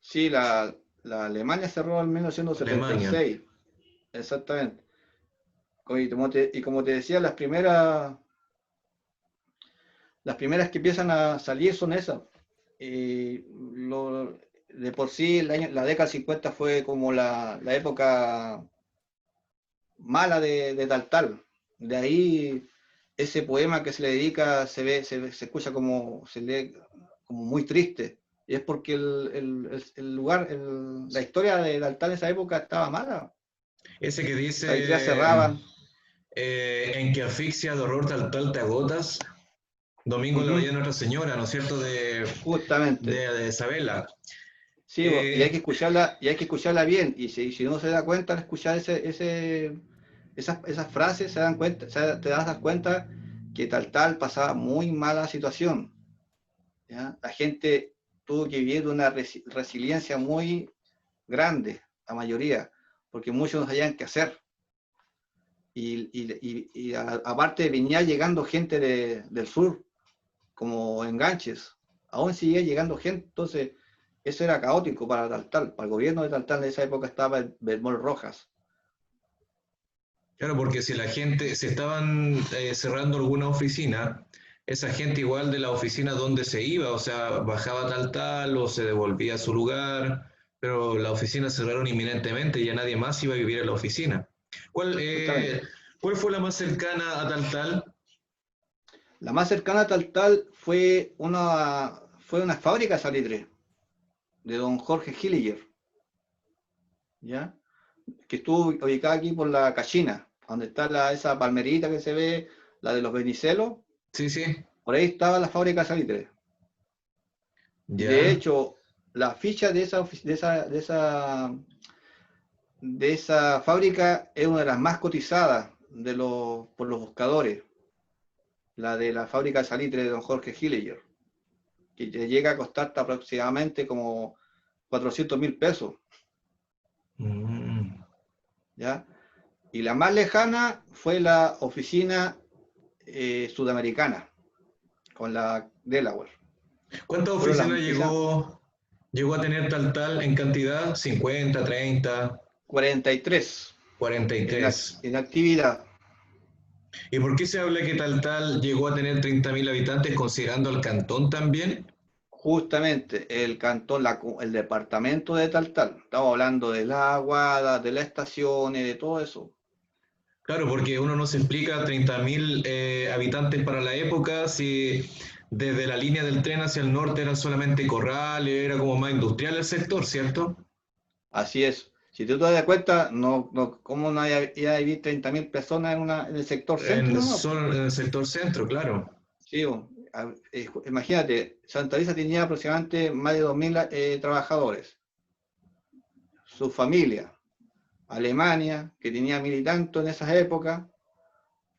Sí, la Alemania cerró en Alemania. 1976, exactamente. Y como te decía, las primeras que empiezan a salir son esas. Y de por sí, la década del 50 fue como la época mala de Taltal. De ahí ese poema que se le dedica se escucha como, se lee como muy triste. Y es porque el lugar, la historia de Taltal en esa época estaba mala. Ese que Salitreras dice cerraban. en que asfixia de horror tal te agotas. Domingo le vaya Ujú, Nuestra Señora, ¿no es cierto? justamente. De Isabela. Sí, y Eh, hay que escucharla bien. Y si uno se da cuenta al escuchar esas frases, se dan cuenta, te das cuenta que Taltal pasaba muy mala situación. ¿Ya? La gente tuvo que vivir de una resiliencia muy grande, la mayoría, porque muchos no sabían qué hacer. Aparte venía llegando gente del sur, como enganches, aún seguía llegando gente, entonces eso era caótico para Taltal, para el gobierno de Taltal en esa época estaba el Belmont Rojas. claro, porque si la gente, se estaban cerrando alguna oficina, esa gente igual de la oficina donde se iba, o sea, bajaba tal o se devolvía a su lugar, pero la oficina cerraron inminentemente y ya nadie más iba a vivir en la oficina. ¿Cuál, Justamente. eh, ¿cuál fue la más cercana a tal? La más cercana a Taltal fue una fábrica de salitre de don Jorge Hilliger, ¿ya? Que estuvo ubicada aquí por la Cachina, donde está esa palmerita que se ve, la de los Benicelos, Sí, sí, por ahí estaba la fábrica de salitre. Y de ya. hecho, la ficha de esa fábrica es una de las más cotizadas por los buscadores, la de la fábrica de salitre de don Jorge Hilliger, que llega a costar aproximadamente como 400.000 pesos, Mm. ¿ya? Y la más lejana fue la oficina sudamericana, con la Delaware. ¿Cuántas Fueron las oficinas esas llegó? ¿Llegó a tener Taltal en cantidad? 50, 30, 43 43. en actividad. ¿Y por qué se habla que Taltal llegó a tener 30.000 habitantes considerando al cantón también? Justamente el cantón, el departamento de Taltal. Estamos hablando de la Aguada, de las estaciones, de todo eso. Claro, porque uno no se explica 30.000 habitantes para la época si desde la línea del tren hacia el norte eran solamente corrales, era como más industrial el sector, ¿cierto? Así es. Si tú te das cuenta, ¿cómo no iba a vivir 30.000 personas en el sector centro nomás? Solo en el sector centro, claro. Sí, imagínate, Santa Elisa tenía aproximadamente más de 2.000 trabajadores. Su familia, Alemania, que tenía mil y tanto en esas épocas,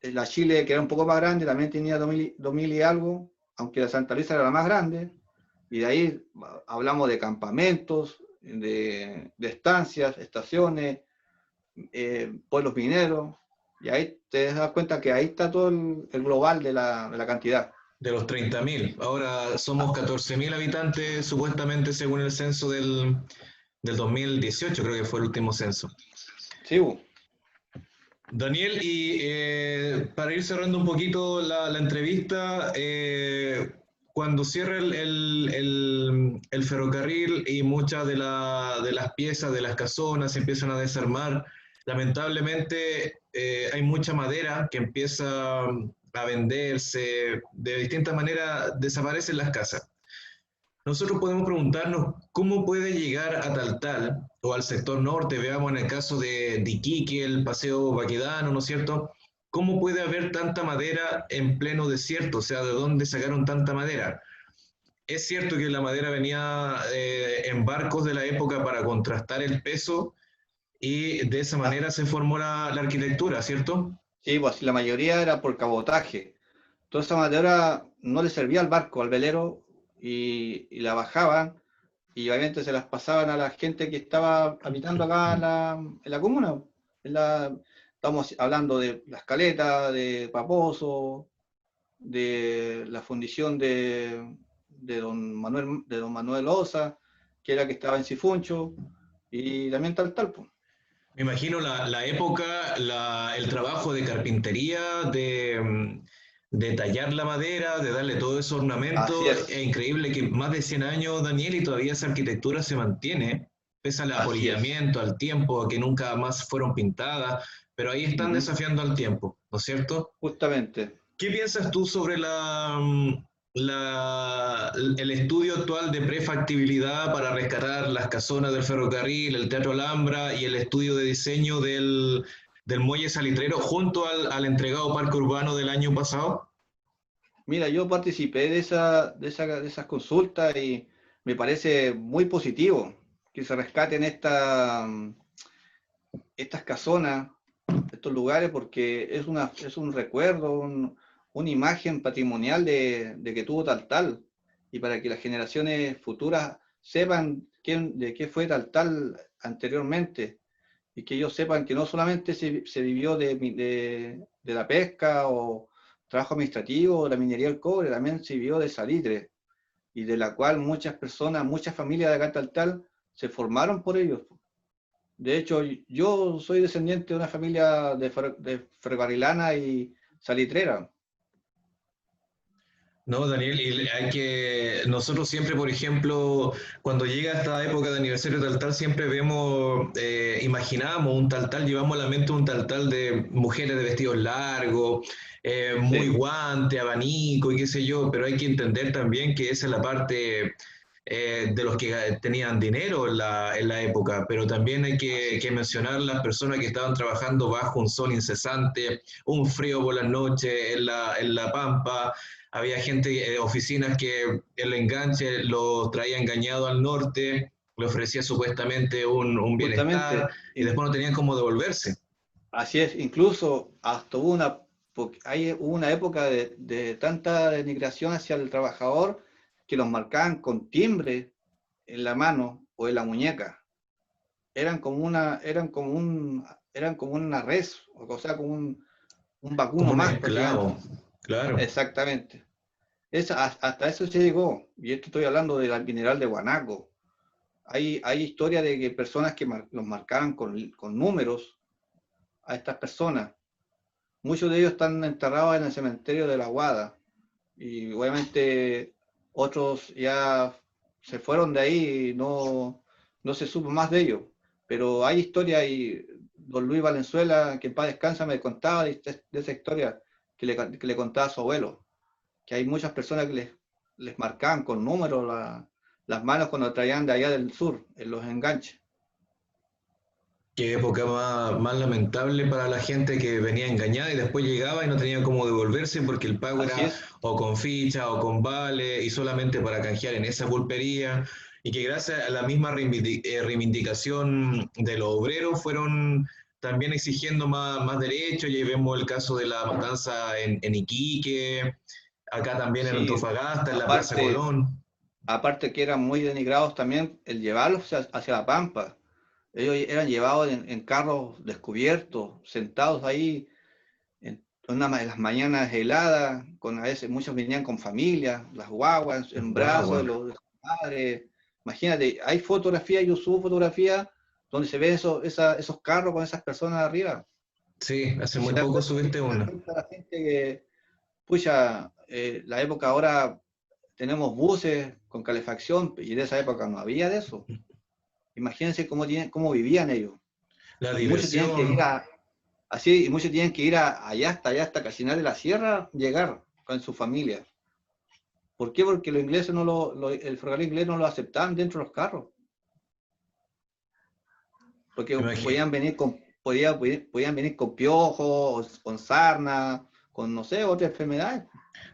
la Chile, que era un poco más grande, también tenía 2.000 y algo, aunque la Santa Elisa era la más grande, y de ahí hablamos de campamentos, de estancias, estaciones, pueblos mineros, y ahí te das cuenta que ahí está todo el global de la cantidad. De los 30.000. Ahora somos 14.000 habitantes supuestamente según el censo del 2018, creo que fue el último censo. Sí, Daniel, y para ir cerrando un poquito la entrevista, cuando cierra el ferrocarril y muchas de las piezas de las casonas se empiezan a desarmar, lamentablemente hay mucha madera que empieza a venderse, de distintas maneras desaparecen las casas. Nosotros podemos preguntarnos cómo puede llegar a Taltal o al sector norte, veamos en el caso de Iquique, el Paseo Baquedano, ¿no es cierto? ¿Cómo puede haber tanta madera en pleno desierto? O sea, ¿de dónde sacaron tanta madera? Es cierto que la madera venía en barcos de la época para contrastar el peso y de esa ah, manera se formó la arquitectura, ¿cierto? sí, pues la mayoría era por cabotaje. Toda esa madera no le servía al barco, al velero, y la bajaban, y obviamente se las pasaban a la gente que estaba habitando acá en la comuna. Estamos hablando de La Escaleta, de Paposo, de la fundición de don Manuel Osa, que era que estaba en Sifuncho, y también tal, pues. Me imagino la época, el trabajo de carpintería, de tallar la madera, de darle todo ese Así ornamento. Es es, increíble que más de 100 años, Daniel, y todavía esa arquitectura se mantiene, pese al así es. apolillamiento, al tiempo, a que nunca más fueron pintadas, pero ahí están Ujú. desafiando al tiempo, ¿no es cierto? Justamente. ¿Qué piensas tú sobre el estudio actual de prefactibilidad para rescatar las casonas del ferrocarril, el Teatro Alhambra y el estudio de diseño del muelle salitrero junto al entregado parque urbano del año pasado? Mira, yo participé de esas consultas y me parece muy positivo que se rescaten estas casonas, estos lugares, porque es un recuerdo, una imagen patrimonial de que tuvo Taltal, y para que las generaciones futuras sepan de qué fue Taltal anteriormente, y que ellos sepan que no solamente se vivió de la pesca o trabajo administrativo o la minería del cobre, también se vivió de salitre, y de la cual muchas personas, muchas familias de acá en Taltal se formaron por ellos. De hecho, yo soy descendiente de una familia de ferrocarrilana y salitrera. No, Daniel, y nosotros siempre, por ejemplo, cuando llega esta época de aniversario de Taltal, siempre vemos, imaginamos un Taltal, llevamos a la mente un Taltal de mujeres de vestidos largos, muy Sí, guante, abanico y qué sé yo, pero hay que entender también que esa es la parte de los que tenían dinero en la época, pero también hay así que es. mencionar las personas que estaban trabajando bajo un sol incesante, un frío por las noches en la pampa. Había gente, oficinas que el enganche lo traía engañado al norte, le ofrecía supuestamente un bienestar Justamente, y después no tenían cómo devolverse. así es. Incluso hasta hubo una época de tanta denigración hacia el trabajador que los marcaban con timbre en la mano o en la muñeca. Eran como una res, o sea, como un vacuno Como un más prácticamente. esclavo, claro. Exactamente. Hasta eso se llegó, y esto estoy hablando del mineral de guanaco. Hay historias de que personas que los marcaban con números a estas personas. Muchos de ellos están enterrados en el cementerio de La Guada. Y obviamente otros ya se fueron de ahí y no se supo más de ellos. Pero hay historia y don Luis Valenzuela, que en paz descansa, me contaba de esa historia que le contaba a su abuelo, que hay muchas personas que les marcaban con números las manos cuando traían de allá del sur, en los enganches. Qué época más lamentable para la gente que venía engañada y después llegaba y no tenía cómo devolverse porque el pago Así era es, o con ficha o con vale y solamente para canjear en esa pulpería. Y que gracias a la misma reivindicación de los obreros fueron también exigiendo más derechos. Y ahí vemos el caso de la matanza en Iquique, acá también en sí. Antofagasta, en la Plaza Aparte, Colón. aparte que eran muy denigrados también el llevarlos hacia la Pampa. Ellos eran llevados en carros descubiertos, sentados ahí en una de las mañanas heladas, a veces muchos venían con familia, las guaguas en brazos Guagua. de sus padres. Imagínate, hay fotografías, yo subo fotografías donde se ven esos carros con esas personas arriba. Sí, hace Y muy poco subiste se da una. cuenta la gente que, pucha, la época ahora tenemos buses con calefacción y en esa época no había de eso. Imagínense cómo vivían ellos. La Y muchos tienen que ir diversión. así, y muchos tienen que ir allá hasta Casinal de la Sierra, llegar con su familia. ¿Por qué? Porque los ingleses el ferrocarril inglés no lo aceptaban dentro de los carros. Porque Imagínate. podían venir con piojos, con sarna, con no sé, otras enfermedades.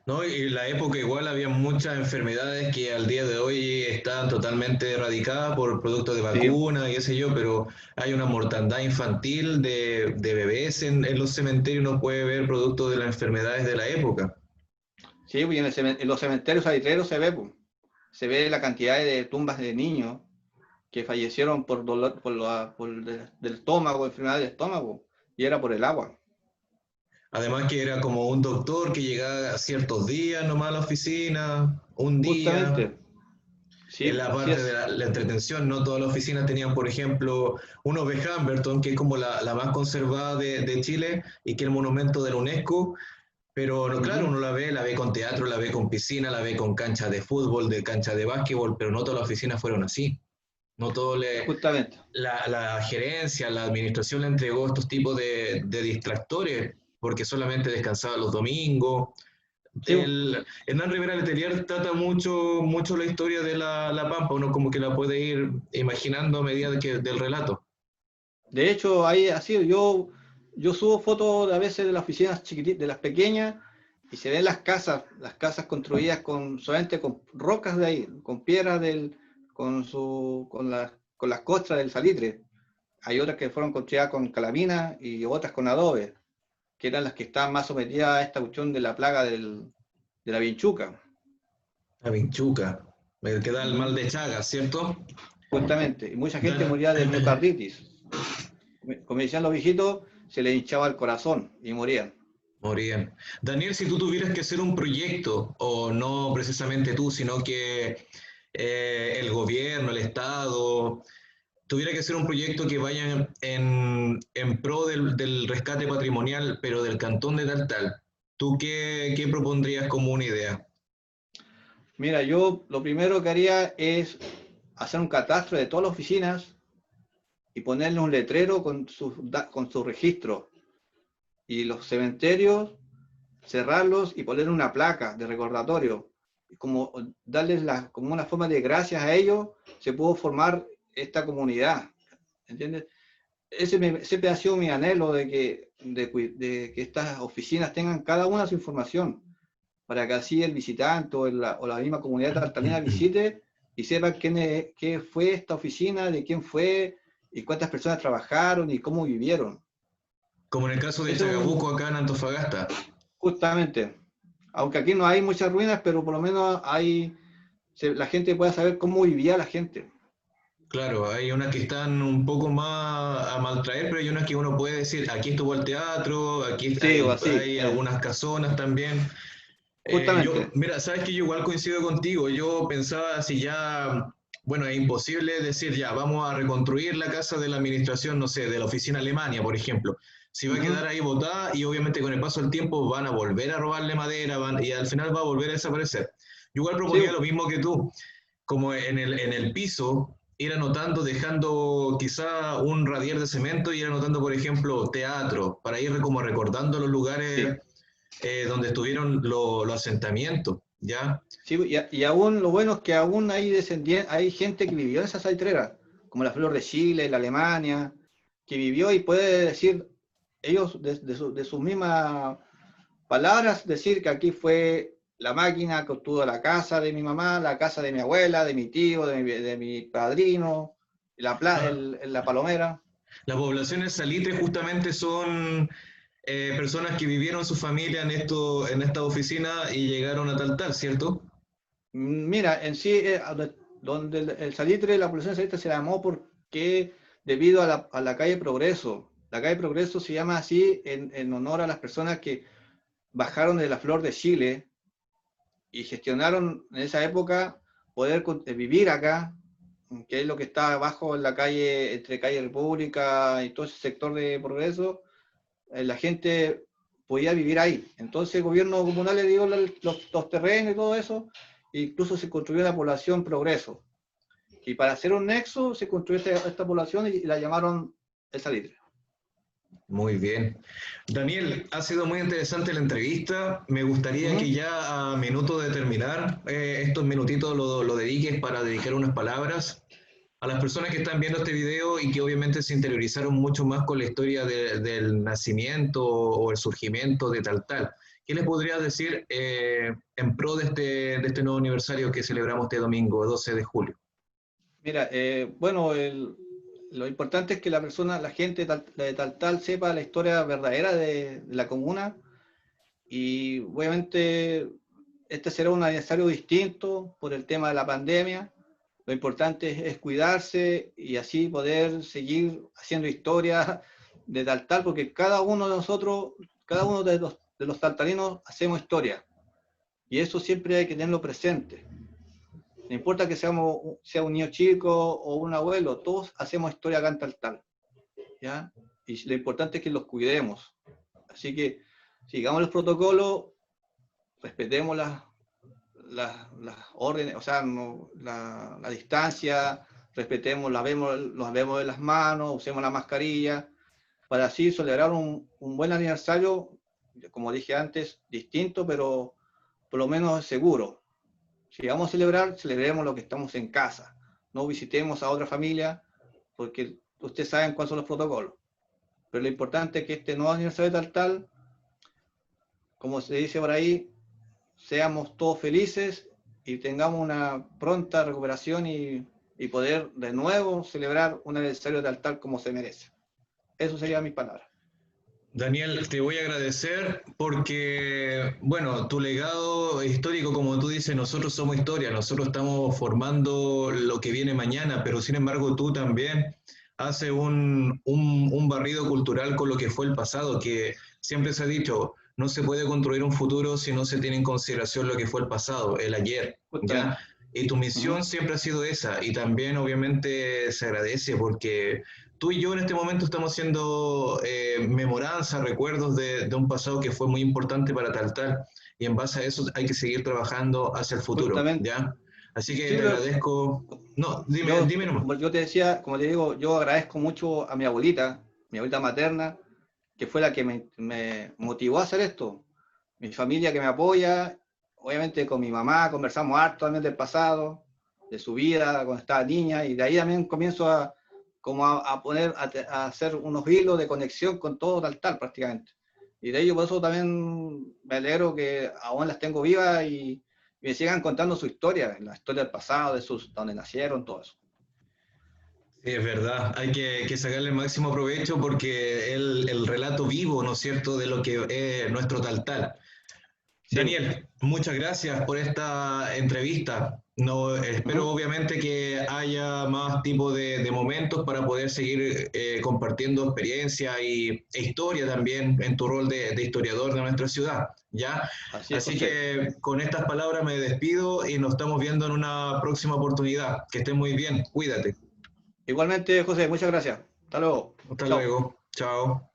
No, y en la época igual había muchas enfermedades que al día de hoy están totalmente erradicadas por productos de Sí, vacuna y qué sé yo, pero hay una mortandad infantil de bebés en los cementerios, uno puede ver productos de las enfermedades de la época. sí, pues, en los cementerios salitreros se ve, pues, se ve la cantidad de tumbas de niños que fallecieron por dolor, del estómago, enfermedad del estómago, y era por el agua. Además que era como un doctor que llegaba a ciertos días nomás a la oficina, un día. Justamente, En sí, la así parte de es. la entretención, no todas las oficinas tenían, por ejemplo, uno de Humberton, que es como la más conservada de Chile y que es el monumento de la UNESCO, pero no, claro, Ujú. uno la ve con teatro, la ve con piscina, la ve con cancha de fútbol, de cancha de básquetbol, pero no todas las oficinas fueron así. No todo Justamente. la gerencia, la administración le entregó estos tipos de distractores porque solamente descansaba los domingos. Sí, po. Hernán Rivera Letelier trata mucho la historia de la Pampa, uno como que la puede ir imaginando a medida del relato. De hecho, ahí así, yo subo fotos a veces de las oficinas chiquititas, de las pequeñas, y se ven las casas construidas solamente con rocas de ahí, con piedras con las costras del salitre. Hay otras que fueron construidas con calamina y otras con adobe, que eran las que estaban más sometidas a esta cuestión de la plaga de la vinchuca. La Vinchuca, el que da el mal Ujú. de Chagas, ¿cierto? Justamente, y mucha gente Dan- moría de miocarditis. Como decían los viejitos, se les hinchaba el corazón y morían. Morían. Daniel, si tú tuvieras que hacer un proyecto, o no precisamente tú, sino que el gobierno, el Estado, tuviera que hacer un proyecto que vaya en pro del rescate patrimonial, pero del cantón de Taltal, ¿tú qué propondrías como una idea? Mira, yo lo primero que haría es hacer un catastro de todas las oficinas y ponerle un letrero con su registro. Y los cementerios, cerrarlos y poner una placa de recordatorio. Como darles como una forma de gracias a ellos, se pudo formar esta comunidad. ¿Entiendes? Siempre ha sido mi anhelo de que estas oficinas tengan cada una su información, para que así el visitante o la misma comunidad tartalina visite y sepa qué fue esta oficina, de quién fue y cuántas personas trabajaron y cómo vivieron. Como en el caso de Eso es Chacabuco acá en Antofagasta. justamente, aunque aquí no hay muchas ruinas, pero por lo menos la gente puede saber cómo vivía la gente. Claro, hay unas que están un poco más a maltraer, pero hay unas que uno puede decir, aquí estuvo el teatro, aquí Sí, o así, hay algunas casonas también. justamente. Mira, sabes que yo igual coincido contigo. Yo pensaba si ya, bueno, es imposible decir ya, vamos a reconstruir la casa de la administración, no sé, de la oficina Alemania, por ejemplo. Si va a quedar ahí botada y obviamente con el paso del tiempo van a volver a robarle madera y al final va a volver a desaparecer. Yo igual Sí, proponía lo mismo que tú, como en el piso, ir anotando, dejando quizá un radier de cemento y ir anotando, por ejemplo, teatro, para ir como recordando los lugares sí. donde estuvieron los asentamientos, ¿ya? Sí, y aún lo bueno es que aún hay hay gente que vivió en esa salitrera, como la Flor de Chile, la Alemania, que vivió y puede decir, ellos de sus mismas palabras, decir que aquí fue la máquina que obtuvo la casa de mi mamá, la casa de mi abuela, de mi tío, de mi padrino, la palomera. Las poblaciones salitres justamente son personas que vivieron su familia en esta oficina y llegaron a tal, ¿cierto? Mira, en sí, donde el salitre, la población de salitre se llamó porque debido a la calle Progreso. La calle Progreso se llama así en honor a las personas que bajaron de la Flor de Chile y gestionaron en esa época poder vivir acá, que es lo que está abajo en la calle, entre calle República y todo ese sector de Progreso. La gente podía vivir ahí. Entonces el gobierno comunal le dio los terrenos y todo eso, e incluso se construyó la población Progreso. Y para hacer un nexo se construyó esta población y la llamaron el Salitre. Muy bien. Daniel, ha sido muy interesante la entrevista. Me gustaría que ya a minuto de terminar, estos minutitos lo dediques para dedicar unas palabras a las personas que están viendo este video y que obviamente se interiorizaron mucho más con la historia del nacimiento o el surgimiento de tal. ¿Qué les podrías decir en pro de este nuevo aniversario que celebramos este domingo, 12 de julio? Mira, bueno, lo importante es que la gente de Taltal sepa la historia verdadera de la comuna y obviamente este será un aniversario distinto por el tema de la pandemia. Lo importante es cuidarse y así poder seguir haciendo historia de Taltal, porque cada uno de nosotros, cada uno de los taltalinos hacemos historia y eso siempre hay que tenerlo presente. No importa que sea un niño chico o un abuelo, todos hacemos historia acá en Taltal, ¿ya? Y lo importante es que los cuidemos. Así que sigamos los protocolos, respetemos las órdenes, o sea, la distancia, respetemos, nos vemos de las manos, usemos la mascarilla, para así celebrar un buen aniversario, como dije antes, distinto, pero por lo menos seguro. Si vamos a celebrar, celebremos lo que estamos en casa. No visitemos a otra familia, porque ustedes saben cuáles son los protocolos. Pero lo importante es que este nuevo aniversario de Taltal, como se dice por ahí, seamos todos felices y tengamos una pronta recuperación y poder de nuevo celebrar un aniversario de Taltal como se merece. Eso serían mis palabras. Daniel, te voy a agradecer porque, bueno, tu legado histórico, como tú dices, nosotros somos historia, nosotros estamos formando lo que viene mañana, pero sin embargo tú también haces un barrido cultural con lo que fue el pasado, que siempre se ha dicho, no se puede construir un futuro si no se tiene en consideración lo que fue el pasado, el ayer, ¿ya? Justamente. Y tu misión siempre ha sido esa, y también obviamente se agradece porque tú y yo en este momento estamos haciendo memoranza, recuerdos de un pasado que fue muy importante para Taltal y en base a eso hay que seguir trabajando hacia el futuro, Justamente. ¿ya? Así que Sí, te pero agradezco. No, dime nomás. como yo te decía, como te digo, yo agradezco mucho a mi abuelita materna, que fue la que me motivó a hacer esto. Mi familia que me apoya, obviamente con mi mamá conversamos harto también del pasado, de su vida cuando estaba niña, y de ahí también comienzo a hacer unos hilos de conexión con todo Taltal prácticamente. Y de ello por eso también me alegro que aún las tengo vivas y me sigan contando su historia, la historia del pasado, donde nacieron, todo eso. Sí, es verdad, hay que sacarle el máximo provecho porque el relato vivo, ¿no es cierto?, de lo que es nuestro Taltal. Sí, Daniel, muchas gracias por esta entrevista. No, espero obviamente que haya más tipo de momentos para poder seguir compartiendo experiencia e historia también en tu rol de historiador de nuestra ciudad, ¿ya? Así es, Así José. que con estas palabras me despido y nos estamos viendo en una próxima oportunidad. Que estés muy bien, cuídate. Igualmente, José, muchas gracias. Hasta luego. Hasta Chao. luego, chao.